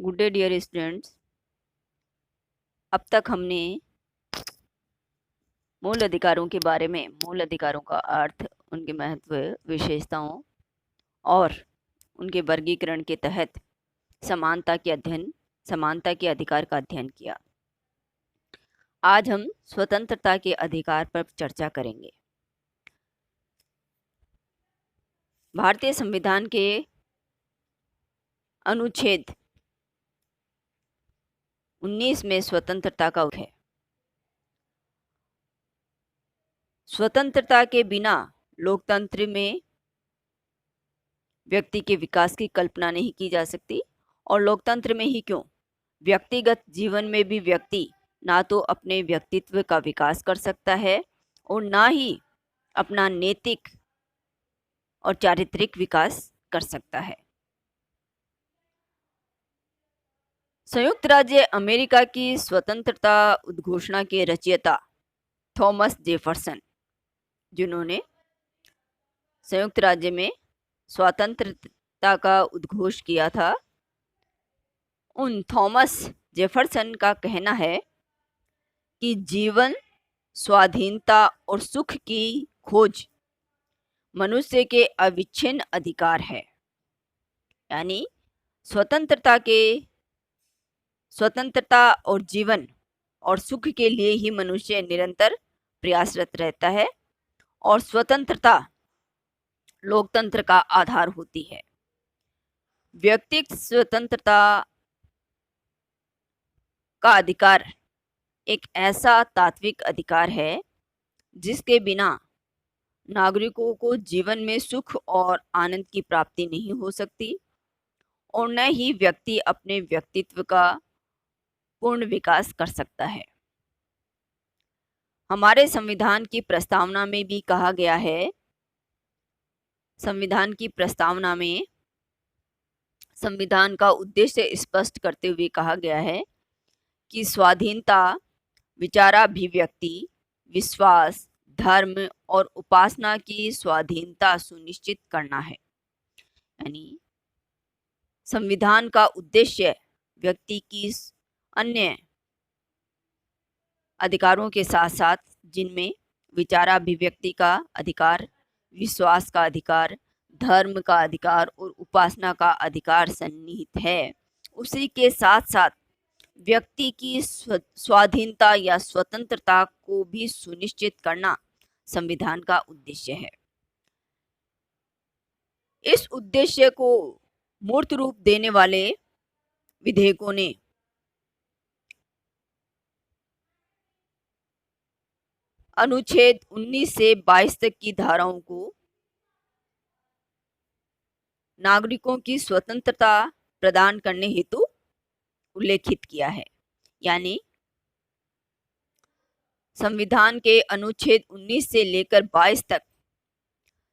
Good day dear students. अब तक हमने मूल अधिकारों के बारे में, मूल अधिकारों का अर्थ, उनके महत्व, विशेषताओं और उनके वर्गीकरण के तहत समानता के अधिकार का अध्ययन किया। आज हम स्वतंत्रता के अधिकार पर चर्चा करेंगे। भारतीय संविधान के अनुच्छेद 19 में स्वतंत्रता का उल्लेख है। स्वतंत्रता के बिना लोकतंत्र में व्यक्ति के विकास की कल्पना नहीं की जा सकती। और लोकतंत्र में ही क्यों, व्यक्तिगत जीवन में भी व्यक्ति ना तो अपने व्यक्तित्व का विकास कर सकता है और ना ही अपना नैतिक और चारित्रिक विकास कर सकता है। संयुक्त राज्य अमेरिका की स्वतंत्रता उद्घोषणा के रचयिता थॉमस जेफरसन, जिन्होंने संयुक्त राज्य में स्वतंत्रता का उद्घोष किया था, उन थॉमस जेफरसन का कहना है कि जीवन, स्वाधीनता और सुख की खोज मनुष्य के अविच्छिन्न अधिकार है। यानी स्वतंत्रता और जीवन और सुख के लिए ही मनुष्य निरंतर प्रयासरत रहता है और स्वतंत्रता लोकतंत्र का आधार होती है। व्यक्तिगत स्वतंत्रता का अधिकार एक ऐसा तात्विक अधिकार है जिसके बिना नागरिकों को जीवन में सुख और आनंद की प्राप्ति नहीं हो सकती और न ही व्यक्ति अपने व्यक्तित्व का पूर्ण विकास कर सकता है। हमारे संविधान की प्रस्तावना में भी कहा गया है, संविधान की प्रस्तावना में संविधान का उद्देश्य स्पष्ट करते हुए कहा गया है कि स्वाधीनता, विचाराभिव्यक्ति, विश्वास, धर्म और उपासना की स्वाधीनता सुनिश्चित करना है। यानी संविधान का उद्देश्य व्यक्ति की अन्य अधिकारों के साथ साथ, जिनमें विचाराभिव्यक्ति का अधिकार, विश्वास का अधिकार, धर्म का अधिकार और उपासना का अधिकार सन्निहित है, उसी के साथ साथ व्यक्ति की स्वाधीनता या स्वतंत्रता को भी सुनिश्चित करना संविधान का उद्देश्य है। इस उद्देश्य को मूर्त रूप देने वाले विधेयकों ने अनुच्छेद 19 से 22 तक की धाराओं को नागरिकों की स्वतंत्रता प्रदान करने हेतु उल्लेखित किया है। यानी संविधान के अनुच्छेद 19 से लेकर 22 तक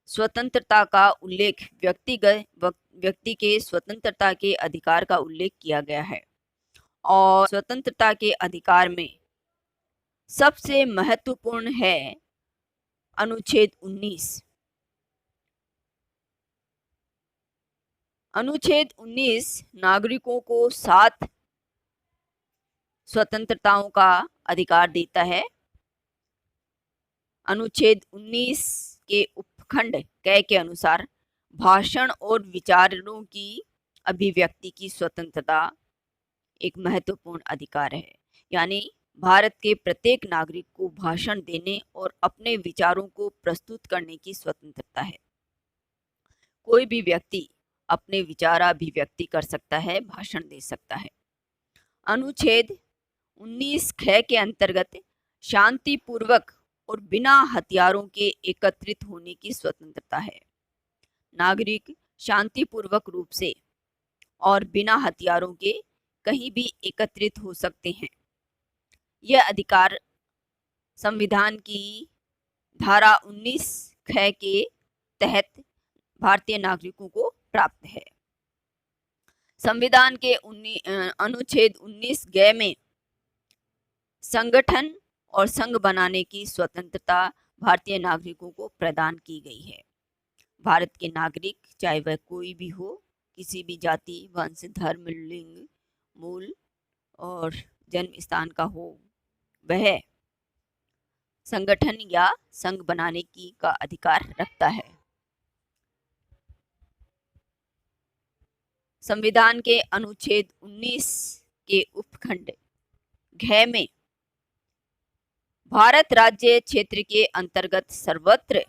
स्वतंत्रता का उल्लेख व्यक्ति के स्वतंत्रता के अधिकार का उल्लेख किया गया है। और स्वतंत्रता के अधिकार में सबसे महत्वपूर्ण है अनुच्छेद 19। अनुच्छेद 19 नागरिकों को 7 स्वतंत्रताओं का अधिकार देता है। अनुच्छेद 19 के उपखंड क के अनुसार भाषण और विचारों की अभिव्यक्ति की स्वतंत्रता एक महत्वपूर्ण अधिकार है। यानी भारत के प्रत्येक नागरिक को भाषण देने और अपने विचारों को प्रस्तुत करने की स्वतंत्रता है। कोई भी व्यक्ति अपने विचाराभिव्यक्ति कर सकता है, भाषण दे सकता है। अनुच्छेद 19 ख के अंतर्गत शांतिपूर्वक और बिना हथियारों के एकत्रित होने की स्वतंत्रता है। नागरिक शांतिपूर्वक रूप से और बिना हथियारों के कहीं भी एकत्रित हो सकते हैं। यह अधिकार संविधान की धारा 19 ख के तहत भारतीय नागरिकों को प्राप्त है। संविधान के अनुच्छेद 19 ग में संगठन और संघ बनाने की स्वतंत्रता भारतीय नागरिकों को प्रदान की गई है। भारत के नागरिक, चाहे वह कोई भी हो, किसी भी जाति, वंश, धर्म, लिंग मूल और जन्म स्थान का हो, वह संगठन या संघ बनाने की का अधिकार रखता है। संविधान के अनुच्छेद 19 के उपखंड घ में भारत राज्य क्षेत्र के अंतर्गत सर्वत्र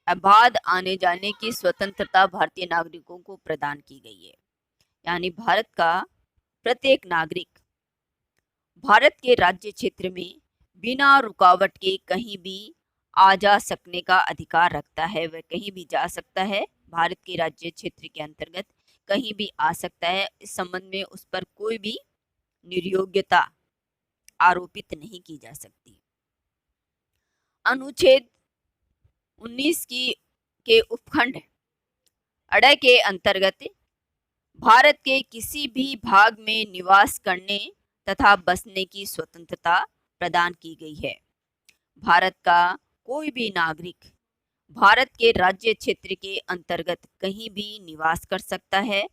अबाध आने जाने की स्वतंत्रता भारतीय नागरिकों को प्रदान की गई है। यानी भारत का प्रत्येक नागरिक भारत के राज्य क्षेत्र में बिना रुकावट के कहीं भी आ जा सकने का अधिकार रखता है। वह कहीं भी जा सकता है, भारत के राज्य क्षेत्र के अंतर्गत कहीं भी आ सकता है। इस संबंध में उस पर कोई भी निर्योग्यता आरोपित नहीं की जा सकती। अनुच्छेद 19 के उपखंड अड़ के अंतर्गत भारत के किसी भी भाग में निवास करने तथा बसने की स्वतंत्रता प्रदान की गई है। भारत का कोई भी नागरिक भारत के राज्य क्षेत्र के अंतर्गत कहीं भी निवास कर सकता है,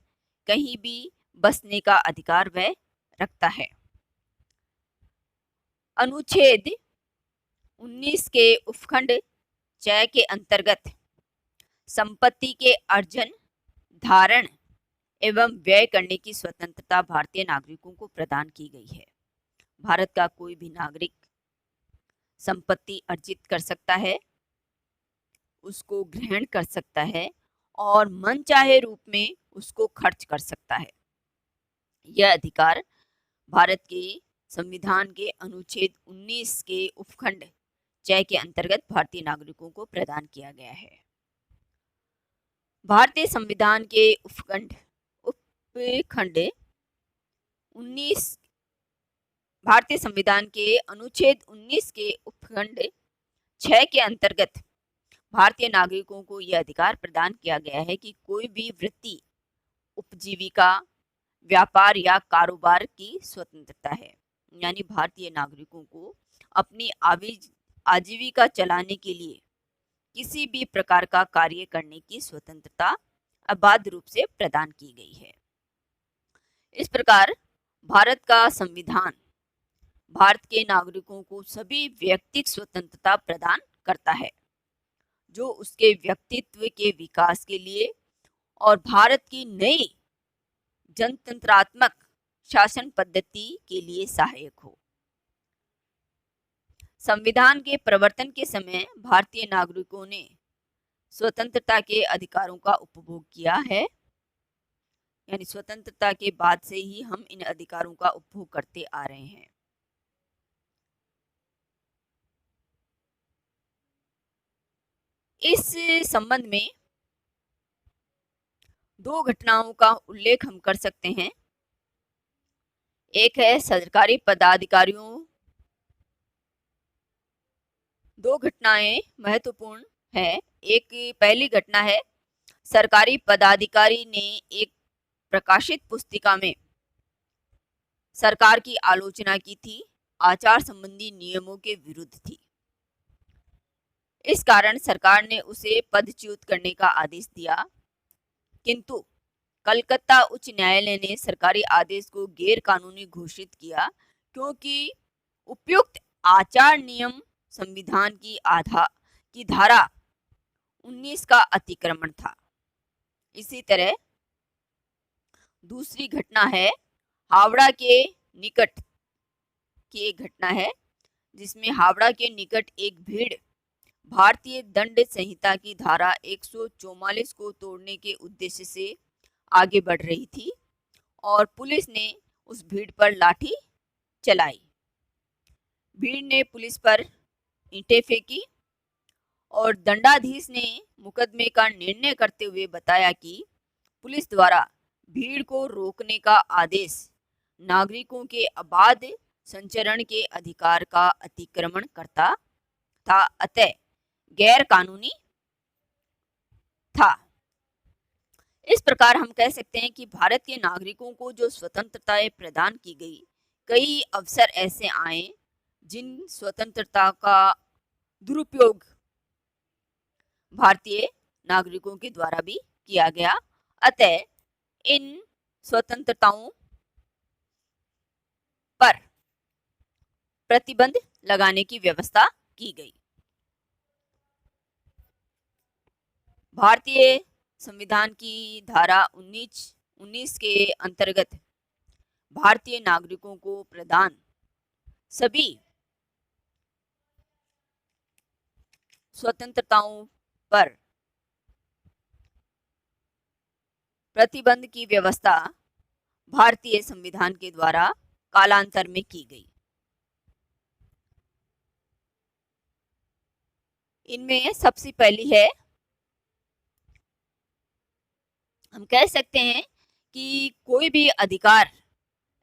कहीं भी बसने का अधिकार वह रखता है। अनुच्छेद 19 के उपखंड च के अंतर्गत संपत्ति के अर्जन, धारण एवं व्यय करने की स्वतंत्रता भारतीय नागरिकों को प्रदान की गई है। भारत का कोई भी नागरिक संपत्ति अर्जित कर सकता है, उसको ग्रहण कर सकता है और मनचाहे रूप में उसको खर्च कर सकता है। यह अधिकार भारत के संविधान के अनुच्छेद 19 के उपखंड च के अंतर्गत भारतीय नागरिकों को प्रदान किया गया है। भारतीय संविधान के उपखंड 19 भारतीय संविधान के अनुच्छेद 19 के उपखंड 6 के अंतर्गत भारतीय नागरिकों को यह अधिकार प्रदान किया गया है कि कोई भी वृत्ति, उपजीविका, व्यापार या कारोबार की स्वतंत्रता है। यानी भारतीय नागरिकों को अपनी आजीविका चलाने के लिए किसी भी प्रकार का कार्य करने की स्वतंत्रता अबाध रूप से प्रदान की गई है। इस प्रकार भारत का संविधान भारत के नागरिकों को सभी व्यक्तिगत स्वतंत्रता प्रदान करता है, जो उसके व्यक्तित्व के विकास के लिए और भारत की नई जनतंत्रात्मक शासन पद्धति के लिए सहायक हो। संविधान के प्रवर्तन के समय भारतीय नागरिकों ने स्वतंत्रता के अधिकारों का उपभोग किया है। यानी स्वतंत्रता के बाद से ही हम इन अधिकारों का उपभोग करते आ रहे हैं। इस संबंध में दो घटनाओं का उल्लेख हम कर सकते हैं। एक है सरकारी पदाधिकारियों, दो घटनाएं महत्वपूर्ण है। एक पहली घटना है, सरकारी पदाधिकारी ने एक प्रकाशित पुस्तिका में सरकार की आलोचना की थी, आचार संबंधी नियमों के विरुद्ध थी। इस कारण सरकार ने उसे पदच्युत करने का आदेश दिया, किंतु कलकत्ता उच्च न्यायालय ने सरकारी आदेश को गैर कानूनी घोषित किया, क्योंकि उपयुक्त आचार नियम संविधान की धारा 19 का अतिक्रमण था। इसी तरह दूसरी घटना है, हावड़ा के निकट की एक घटना है, जिसमें हावड़ा के निकट एक भीड़ भारतीय दंड संहिता की धारा 144 को तोड़ने के उद्देश्य से आगे बढ़ रही थी और पुलिस ने उस भीड़ पर लाठी चलाई। भीड़ ने पुलिस पर ईंटें फेंकी और दंडाधीश ने मुकदमे का निर्णय करते हुए बताया कि पुलिस द्वारा भीड़ को रोकने का आदेश नागरिकों के अबाध संचरण के अधिकार का अतिक्रमण करता था, अतः गैर कानूनी था। इस प्रकार हम कह सकते हैं कि भारत के नागरिकों को जो स्वतंत्रताएं प्रदान की गई, कई अवसर ऐसे आए जिन स्वतंत्रता का दुरुपयोग भारतीय नागरिकों के द्वारा भी किया गया। अतः इन स्वतंत्रताओं पर प्रतिबंध लगाने की व्यवस्था की गई। भारतीय संविधान की धारा 19 के अंतर्गत भारतीय नागरिकों को प्रदान सभी स्वतंत्रताओं पर प्रतिबंध की व्यवस्था भारतीय संविधान के द्वारा कालांतर में की गई। इनमें सबसे पहली है, हम कह सकते हैं कि कोई भी अधिकार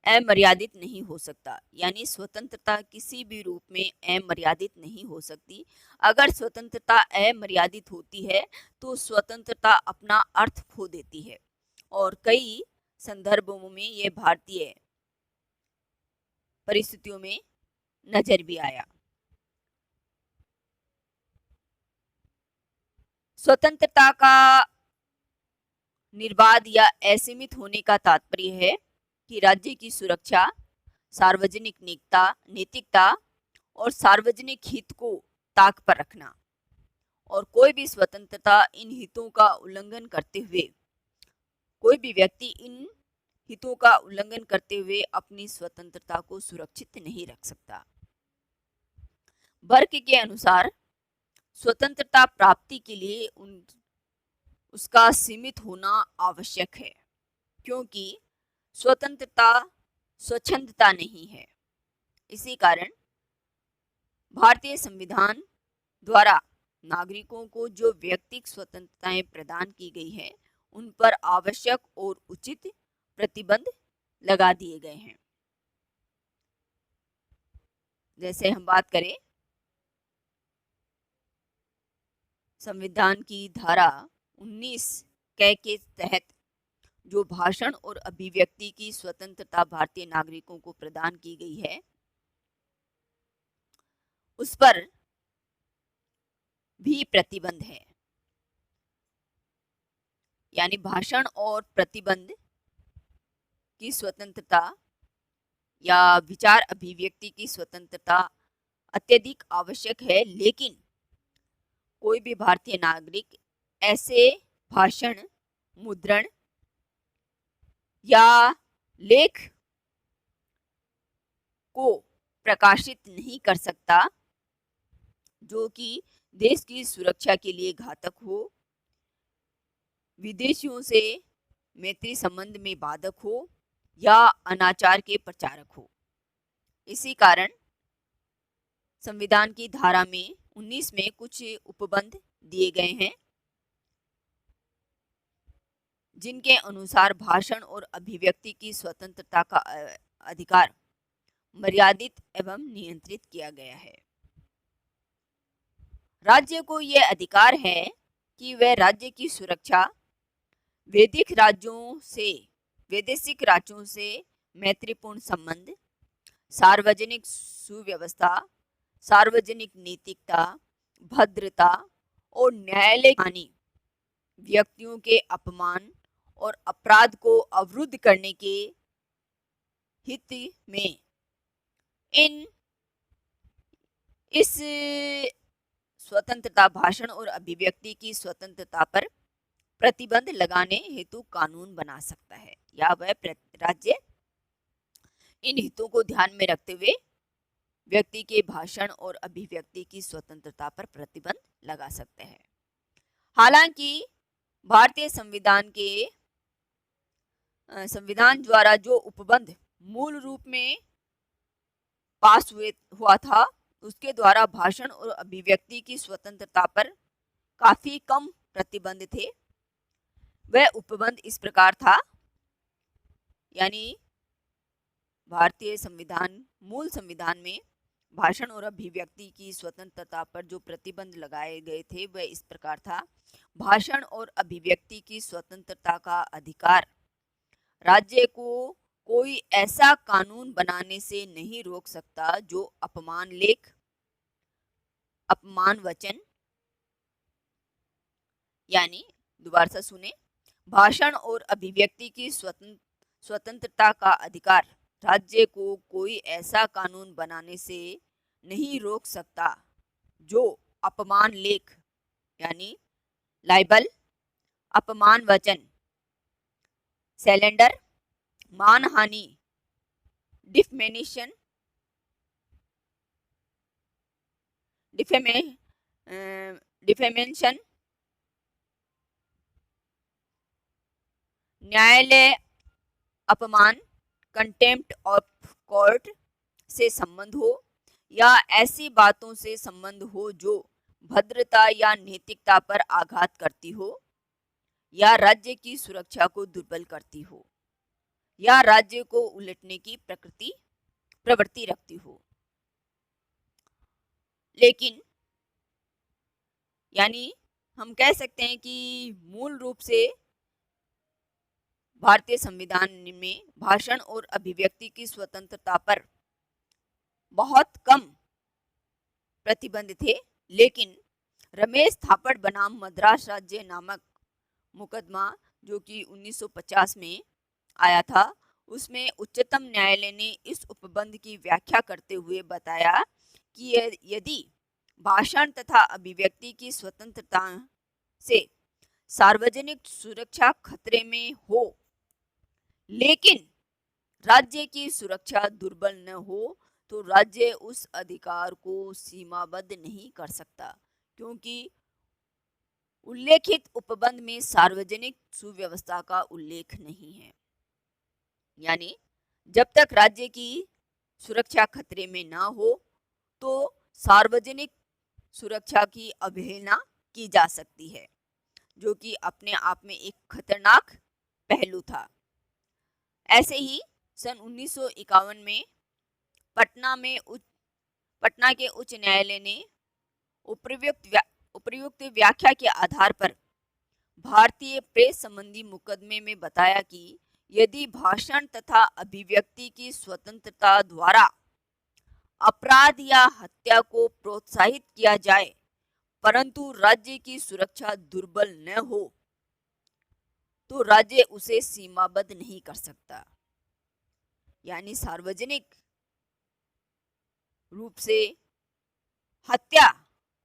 अमर्यादित नहीं हो सकता, यानी स्वतंत्रता किसी भी रूप में अमर्यादित नहीं हो सकती। अगर स्वतंत्रता अमर्यादित होती है तो स्वतंत्रता अपना अर्थ खो देती है, और कई संदर्भों में ये भारतीय परिस्थितियों में नजर भी आया। स्वतंत्रता का निर्बाध या असीमित होने का तात्पर्य है कि राज्य की सुरक्षा, सार्वजनिक नैतिकता और सार्वजनिक हित को ताक पर रखना, और कोई भी स्वतंत्रता इन हितों का उल्लंघन करते हुए, कोई भी व्यक्ति इन हितों का उल्लंघन करते हुए अपनी स्वतंत्रता को सुरक्षित नहीं रख सकता। वर्ग के अनुसार स्वतंत्रता प्राप्ति के लिए उसका सीमित होना आवश्यक है, क्योंकि स्वतंत्रता स्वच्छंदता नहीं है। इसी कारण भारतीय संविधान द्वारा नागरिकों को जो व्यक्तिगत स्वतंत्रताएं प्रदान की गई है, उन पर आवश्यक और उचित प्रतिबंध लगा दिए गए हैं। जैसे हम बात करें संविधान की धारा 19 के तहत जो भाषण और अभिव्यक्ति की स्वतंत्रता भारतीय नागरिकों को प्रदान की गई है, उस पर भी प्रतिबंध है। यानी भाषण और प्रतिबंध की स्वतंत्रता या विचार अभिव्यक्ति की स्वतंत्रता अत्यधिक आवश्यक है, लेकिन कोई भी भारतीय नागरिक ऐसे भाषण, मुद्रण या लेख को प्रकाशित नहीं कर सकता जो कि देश की सुरक्षा के लिए घातक हो, विदेशियों से मैत्री संबंध में बाधक हो या अनाचार के प्रचारक हो। इसी कारण संविधान की धारा में 19 में कुछ उपबंध दिए गए हैं, जिनके अनुसार भाषण और अभिव्यक्ति की स्वतंत्रता का अधिकार मर्यादित एवं नियंत्रित किया गया है। राज्य को यह अधिकार है कि वह राज्य की सुरक्षा, वैदेशिक राज्यों से मैत्रीपूर्ण संबंध, सार्वजनिक सुव्यवस्था, सार्वजनिक नैतिकता, भद्रता और न्यायालय हानि, व्यक्तियों के अपमान और अपराध को अवरुद्ध करने के हित में इस स्वतंत्रता, भाषण और अभिव्यक्ति की स्वतंत्रता पर प्रतिबंध लगाने हेतु कानून बना सकता है, या वह राज्य इन हितों को ध्यान में रखते हुए व्यक्ति के भाषण और अभिव्यक्ति की स्वतंत्रता पर प्रतिबंध लगा सकते हैं। हालांकि भारतीय संविधान द्वारा जो उपबंध मूल रूप में पास हुआ था, उसके द्वारा भाषण और अभिव्यक्ति की स्वतंत्रता पर काफी कम प्रतिबंध थे। वह उपबंध इस प्रकार था, यानी भारतीय मूल संविधान में भाषण और अभिव्यक्ति की स्वतंत्रता पर जो प्रतिबंध लगाए गए थे, वह इस प्रकार था। भाषण और अभिव्यक्ति की स्वतंत्रता का अधिकार राज्य को कोई ऐसा कानून बनाने से नहीं रोक सकता जो अपमान लेख, अपमान वचन, यानी दोबारा से सुने, भाषण और अभिव्यक्ति की स्वतंत्रता का अधिकार राज्य को कोई ऐसा कानून बनाने से नहीं रोक सकता जो अपमान लेख यानी लाइबल, अपमान वचन, सैलेंडर, मानहानि, डिफमेनेशन, डिफेमेशन, न्यायालय अपमान, कंटेम्प्ट ऑफ कोर्ट से संबंध हो या ऐसी बातों से संबंध हो जो भद्रता या नैतिकता पर आघात करती हो या राज्य की सुरक्षा को दुर्बल करती हो या राज्य को उलटने की प्रवृत्ति रखती हो। लेकिन यानी हम कह सकते हैं कि मूल रूप से भारतीय संविधान में भाषण और अभिव्यक्ति की स्वतंत्रता पर बहुत कम प्रतिबंध थे, लेकिन रमेश थापड़ बनाम मद्रास राज्य नामक मुकदमा जो कि 1950 में आया था, उसमें उच्चतम न्यायालय ने इस उपबंध की व्याख्या करते हुए बताया कि यदि भाषण तथा अभिव्यक्ति की स्वतंत्रता से सार्वजनिक सुरक्षा खतरे में हो लेकिन राज्य की सुरक्षा दुर्बल न हो तो राज्य उस अधिकार को सीमाबद्ध नहीं कर सकता, क्योंकि उल्लेखित उपबंध में सार्वजनिक सुव्यवस्था का उल्लेख नहीं है। यानी जब तक राज्य की सुरक्षा खतरे में ना हो तो सार्वजनिक सुरक्षा की अवहेलना की जा सकती है, जो कि अपने आप में एक खतरनाक पहलू था। ऐसे ही सन 1951 में पटना के उच्च न्यायालय ने उपर्युक्त व्याख्या के आधार पर भारतीय प्रेस संबंधी मुकदमे में बताया कि यदि भाषण तथा अभिव्यक्ति की स्वतंत्रता द्वारा अपराध या हत्या को प्रोत्साहित किया जाए परंतु राज्य की सुरक्षा दुर्बल न हो तो राज्य उसे सीमाबद्ध नहीं कर सकता। यानी सार्वजनिक रूप से हत्या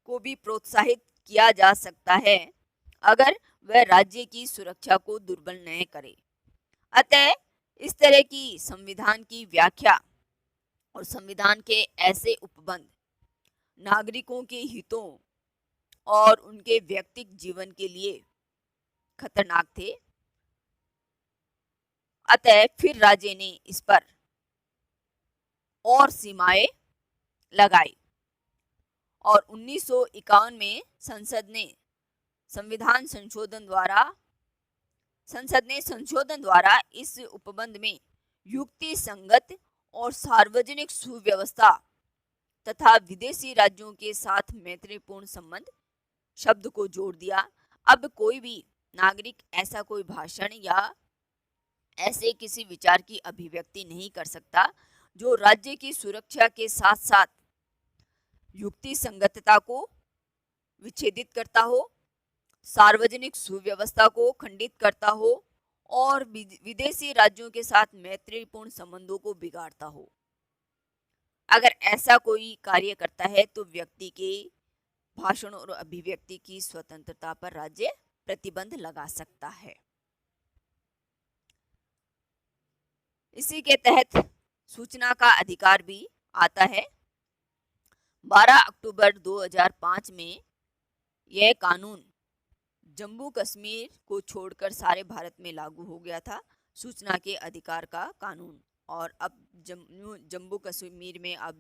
को भी प्रोत्साहित किया जा सकता है अगर वह राज्य की सुरक्षा को दुर्बल न करे। अतः इस तरह की संविधान की व्याख्या और संविधान के ऐसे उपबंध नागरिकों के हितों और उनके व्यक्तिगत जीवन के लिए खतरनाक थे। अतः फिर राज्य ने इस पर और सीमाएं लगाई और 1951 में संसद ने संशोधन द्वारा इस उपबंध में युक्ति संगत और सार्वजनिक सुव्यवस्था तथा विदेशी राज्यों के साथ मैत्रीपूर्ण संबंध शब्द को जोड़ दिया। अब कोई भी नागरिक ऐसा कोई भाषण या ऐसे किसी विचार की अभिव्यक्ति नहीं कर सकता जो राज्य की सुरक्षा के साथ साथ युक्ति संगतता को विच्छेदित करता हो, सार्वजनिक सुव्यवस्था को खंडित करता हो और विदेशी राज्यों के साथ मैत्रीपूर्ण संबंधों को बिगाड़ता हो। अगर ऐसा कोई कार्य करता है तो व्यक्ति के भाषण और अभिव्यक्ति की स्वतंत्रता पर राज्य प्रतिबंध लगा सकता है। इसी के तहत सूचना का अधिकार भी आता है। 12 अक्टूबर 2005 में यह कानून जम्मू कश्मीर को छोड़कर सारे भारत में लागू हो गया था, सूचना के अधिकार का कानून। और अब जम्मू कश्मीर में अब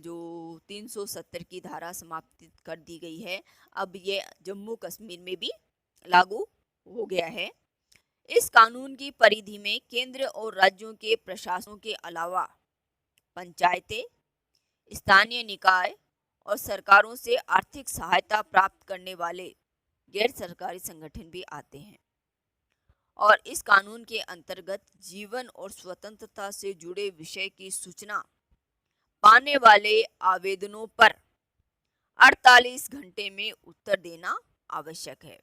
जो 370 की धारा समाप्त कर दी गई है, अब ये जम्मू कश्मीर में भी लागू हो गया है। इस कानून की परिधि में केंद्र और राज्यों के प्रशासनों के अलावा पंचायतें, स्थानीय निकाय और सरकारों से आर्थिक सहायता प्राप्त करने वाले गैर सरकारी संगठन भी आते हैं और इस कानून के अंतर्गत जीवन और स्वतंत्रता से जुड़े विषय की सूचना पाने वाले आवेदनों पर 48 घंटे में उत्तर देना आवश्यक है।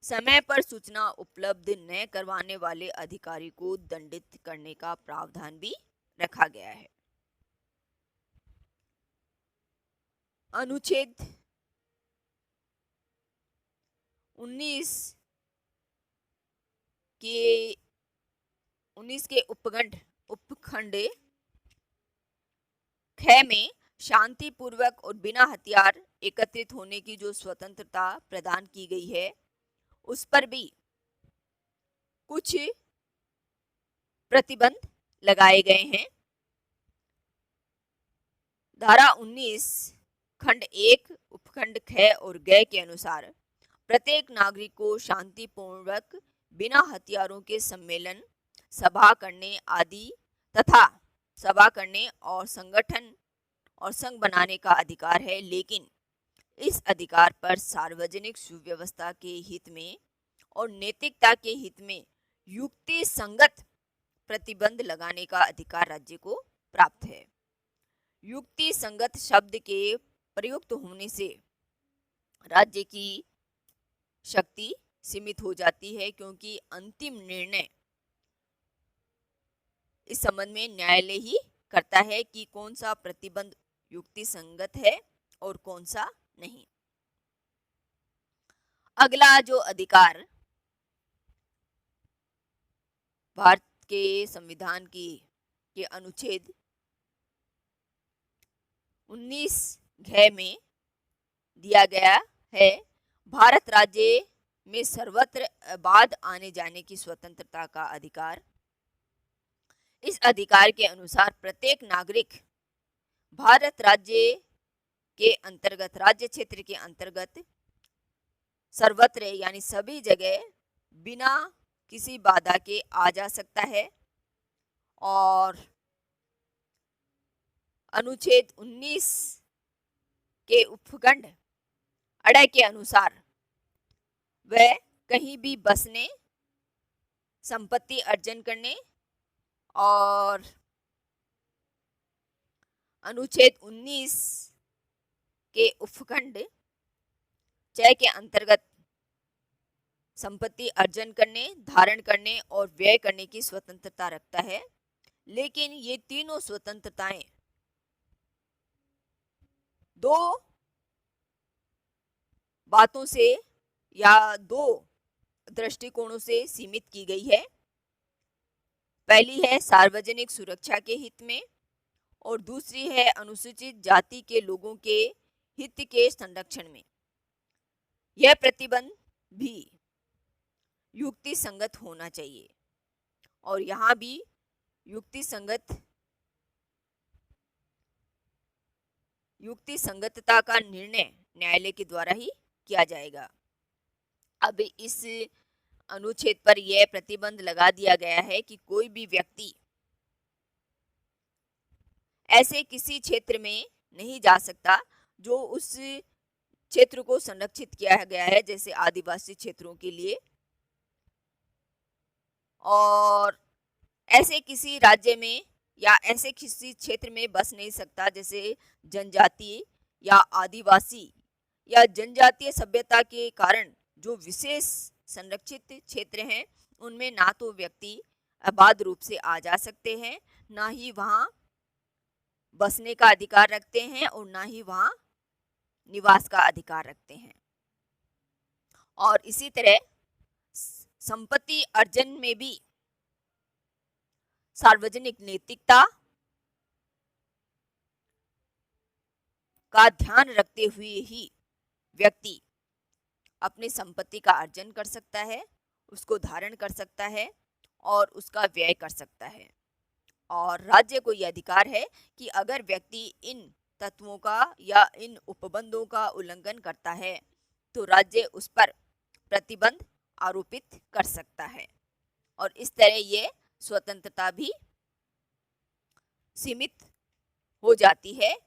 समय पर सूचना उपलब्ध न करवाने वाले अधिकारी को दंडित करने का प्रावधान भी रखा गया है। अनुच्छेद 19 के उपखंड ख में शांतिपूर्वक और बिना हथियार एकत्रित होने की जो स्वतंत्रता प्रदान की गई है, उस पर भी कुछ प्रतिबंध लगाए गए हैं। धारा 19 खंड 1 उपखंड ख और ग के अनुसार प्रत्येक नागरिक को शांतिपूर्वक बिना हथियारों के सम्मेलन, सभा करने आदि तथा सभा करने और संगठन और संघ बनाने का अधिकार है, लेकिन इस अधिकार पर सार्वजनिक सुव्यवस्था के हित में और नैतिकता के हित में युक्ति संगत प्रतिबंध लगाने का अधिकार राज्य को प्राप्त है। युक्ति संगत शब्द के प्रयुक्त होने से राज्य की शक्ति सीमित हो जाती है, क्योंकि अंतिम निर्णय इस संबंध में न्यायालय ही करता है कि कौन सा प्रतिबंध युक्ति संगत है और कौन सा नहीं। अगला जो अधिकार भारत के संविधान के अनुच्छेद 19 घ में दिया गया है, भारत राज्य में सर्वत्र आबाद आने जाने की स्वतंत्रता का अधिकार। इस अधिकार के अनुसार प्रत्येक नागरिक भारत राज्य के अंतर्गत, राज्य क्षेत्र के अंतर्गत सर्वत्र यानी सभी जगह बिना किसी बाधा के आ जा सकता है। और अनुच्छेद 19 के उपखंड अड़ के अनुसार वह कहीं भी बसने, संपत्ति अर्जन करने और अनुच्छेद 19 के उपखंड च के अंतर्गत संपत्ति अर्जन करने, धारण करने और व्यय करने की स्वतंत्रता रखता है। लेकिन ये तीनों स्वतंत्रताएं दो बातों से या दो दृष्टिकोणों से सीमित की गई है। पहली है सार्वजनिक सुरक्षा के हित में और दूसरी है अनुसूचित जाति के लोगों के हित के संरक्षण में। यह प्रतिबंध भी युक्ति संगत होना चाहिए और यहाँ भी युक्ति संगतता का निर्णय न्यायालय के द्वारा ही किया जाएगा। अब इस अनुच्छेद पर यह प्रतिबंध लगा दिया गया है कि कोई भी व्यक्ति ऐसे किसी क्षेत्र में नहीं जा सकता जो उस क्षेत्र को संरक्षित किया गया है, जैसे आदिवासी क्षेत्रों के लिए, और ऐसे किसी राज्य में या ऐसे किसी क्षेत्र में बस नहीं सकता जैसे जनजातीय या आदिवासी या जनजातीय सभ्यता के कारण जो विशेष संरक्षित क्षेत्र हैं, उनमें ना तो व्यक्ति आबाद रूप से आ जा सकते हैं, ना ही वहाँ बसने का अधिकार रखते हैं और ना ही वहाँ निवास का अधिकार रखते हैं। और इसी तरह संपत्ति अर्जन में भी सार्वजनिक नैतिकता का ध्यान रखते हुए ही व्यक्ति अपनी संपत्ति का अर्जन कर सकता है, उसको धारण कर सकता है और उसका व्यय कर सकता है। और राज्य को यह अधिकार है कि अगर व्यक्ति इन तत्वों का या इन उपबंधों का उल्लंघन करता है तो राज्य उस पर प्रतिबंध आरोपित कर सकता है और इस तरह ये स्वतंत्रता भी सीमित हो जाती है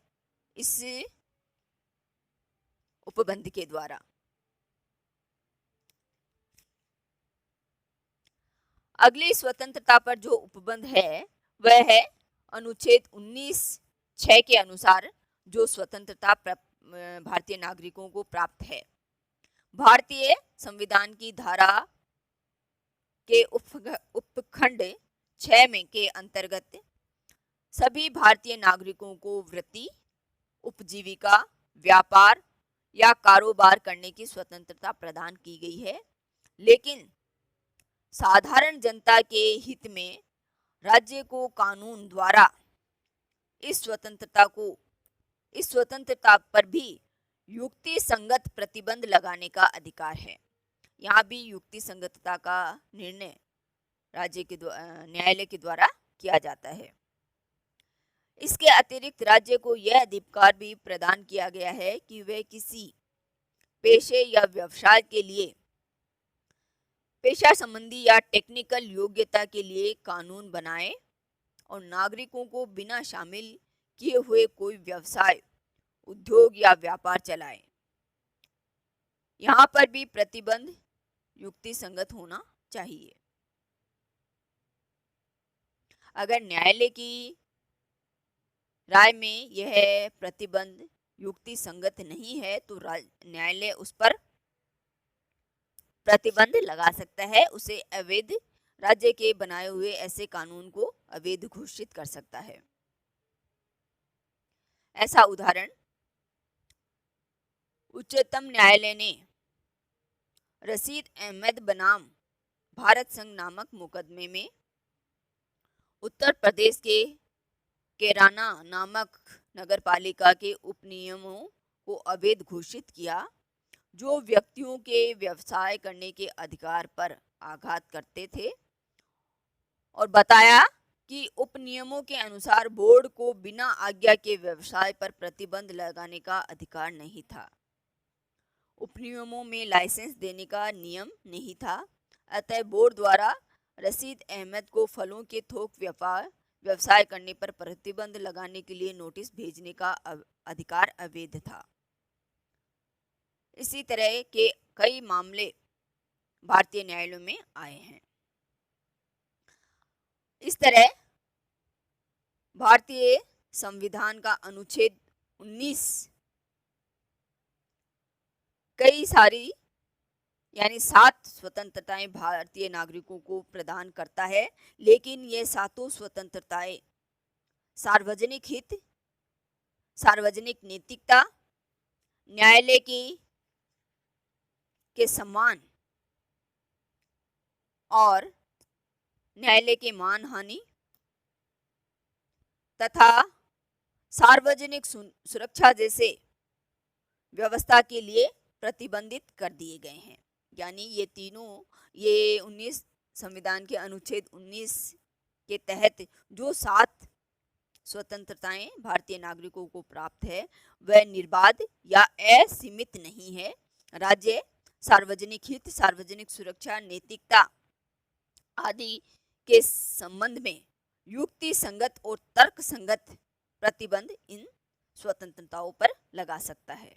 इस उपबंध के द्वारा। अगली स्वतंत्रता पर जो उपबंध है वह है अनुच्छेद 19(6) के अनुसार जो स्वतंत्रता भारतीय नागरिकों को प्राप्त है। भारतीय संविधान की धारा के उपखंड 6 में के अंतर्गत सभी भारतीय नागरिकों को वृत्ति, उपजीविका, व्यापार या कारोबार करने की स्वतंत्रता प्रदान की गई है, लेकिन साधारण जनता के हित में राज्य को कानून द्वारा इस स्वतंत्रता पर भी युक्ति संगत प्रतिबंध लगाने का अधिकार है। यहाँ भी युक्ति संगतता का निर्णय न्यायालय के द्वारा किया जाता है। इसके अतिरिक्त राज्य को यह अधिकार भी प्रदान किया गया है कि वे किसी पेशे या व्यवसाय के लिए पेशा संबंधी या टेक्निकल योग्यता के लिए कानून बनाए और नागरिकों को बिना शामिल किए हुए कोई व्यवसाय, उद्योग या व्यापार चलाए। यहाँ पर भी प्रतिबंध युक्ति संगत होना चाहिए। अगर न्यायालय की राय में यह प्रतिबंध युक्ति संगत नहीं है तो न्यायालय उस पर प्रतिबंध लगा सकता है, उसे अवैध, राज्य के बनाए हुए ऐसे कानून को अवैध घोषित कर सकता है। ऐसा उदाहरण उच्चतम न्यायालय ने रशीद अहमद बनाम भारत संघ नामक मुकदमे में उत्तर प्रदेश के कैराना नामक नगरपालिका के उपनियमों को अवैध घोषित किया, जो व्यक्तियों के व्यवसाय करने के अधिकार पर आघात करते थे, और बताया कि उपनियमों के अनुसार बोर्ड को बिना आज्ञा के व्यवसाय पर प्रतिबंध लगाने का अधिकार नहीं था। उपनियमों में लाइसेंस देने का नियम नहीं था, अतः बोर्ड द्वारा रशीद अहमद को फलों के थोक व्यवसाय करने पर प्रतिबंध लगाने के लिए नोटिस भेजने का अधिकार अवैध था। इसी तरह के कई मामले भारतीय न्यायालयों में आए हैं। इस तरह भारतीय संविधान का अनुच्छेद 19 कई सारी यानी 7 स्वतंत्रताएं भारतीय नागरिकों को प्रदान करता है, लेकिन ये सातों स्वतंत्रताएं सार्वजनिक हित, सार्वजनिक नैतिकता, न्यायालय के सम्मान और न्यायालय के मानहानि तथा सार्वजनिक सुरक्षा जैसे व्यवस्था के लिए प्रतिबंधित कर दिए गए हैं। यानी ये तीनों, ये 19 संविधान के अनुच्छेद 19 के तहत जो 7 स्वतंत्रताएं भारतीय नागरिकों को प्राप्त है, वह निर्बाध या असीमित नहीं है। राज्य सार्वजनिक हित, सार्वजनिक सुरक्षा, नैतिकता आदि के संबंध में युक्ति संगत और तर्क संगत प्रतिबंध इन स्वतंत्रताओं पर लगा सकता है।